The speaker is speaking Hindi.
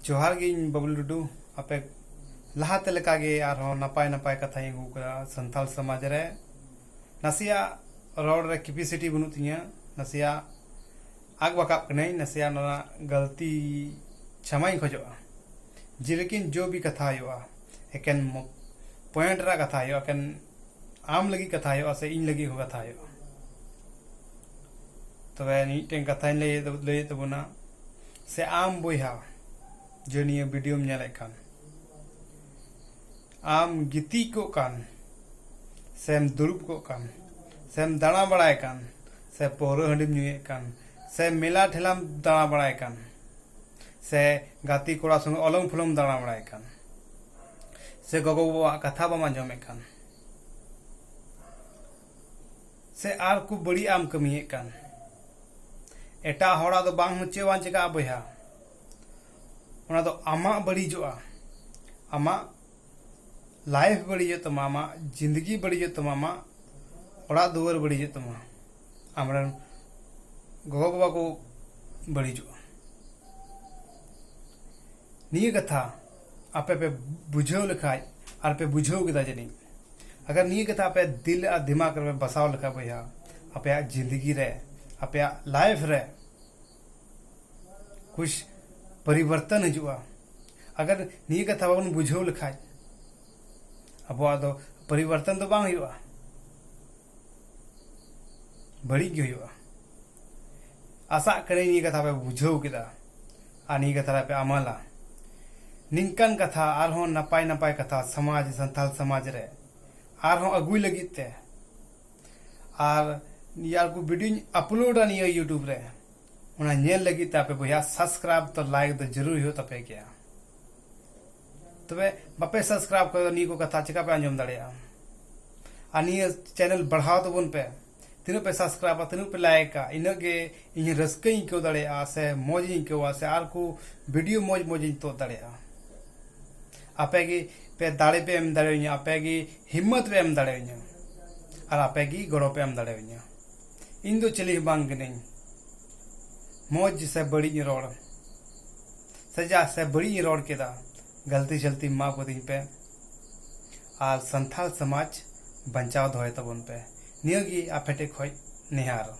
जोहार गे बबलू टुडू आपे लहाते लेकागे आरहों नपाय नपाय कथा संथाल समाज रे नसिया रोड रे कैपेसिटी बनु तिया नसिया आग बकाब कने नसिया ना गलती क्षमाई खोजोआ लेकिन जो भी कथा हुआ एकेन पॉइंट रा कथा हुआ एकेन आम लगी कथा हुआ से इन लगी हो कथा हुआ तबे नीटें कथा लय तबना से आम बोहा जो निया वीडियो में नेले कान आम गिती को कान सेम दुरुब को कान सेम दाना बड़ाय कान से पौरो हंडिम नुए कान से मेला ठेलाम दाना बड़ाय कान से गाती कोड़ा संग अलंग फुलम दाना बड़ाय कान से गगो बाबा कथा बाम आंजमे कान से आर को बड़ी आम कमिए कान एटा होड़ा दो बांग होचे वां चिका बोया ओना दो आमा बड़ीजोआ आमा लाइफ बड़ीजो तमा आमा जिंदगी बड़ीजो तमा आमा ओड़ा दुआर बड़ीजो तमा आमरन गगो बाबा को बड़ीजोआ निये कथा आपे पे बुझाव लेखाय आर पे बुझाव केदा जनी अगर निये कथा पे दिल आ दिमाग रे बसाव लेखा बोया आपे जिंदगी रे आपे लाइफ रे कुछ परिवर्तन हजुआ अगर निये कथा बाबन बुझाव लेखाय अबवा दो परिवर्तन तो बांग हुआ बड़ी गे हुआ आशा करे निये कथा पे बुझाव केदा आ निये कथा पे अमला निंकन कथा आरहों नपाय नपाय कथा समाज संथाल समाज रे आरहों अगुई लगित ते आर यार को वीडियो अपलोड आनी यूट्यूब रे उना नेल लगित आपे भैया सब्सक्राइब तो लाइक तो जरूर हो तपे क्या तबे बापे सब्सक्राइब कर नी को कथा चिका पे अंजम दड़िया आ निये चैनल बढ़ाओ तो बन पे तीनों पे सब्सक्राइब तीनों पे लाइक का इनगे इन रस्कई को दड़िया से मौज को से आर को वीडियो मौज मौज तो दड़िया आपे की पे दाड़े पे एम दड़े आपे की हिम्मत पे एम दड़े और आपे की गड़ो पे एम दड़े इन दो चली बांग नहीं मौज से बड़ी रोड सजा से बड़ी रोड केदा गलती चलती माँ को दिन पे और संथाल समाज बचाव दोहे तबन पे नियोगी आफेटे खोज निहार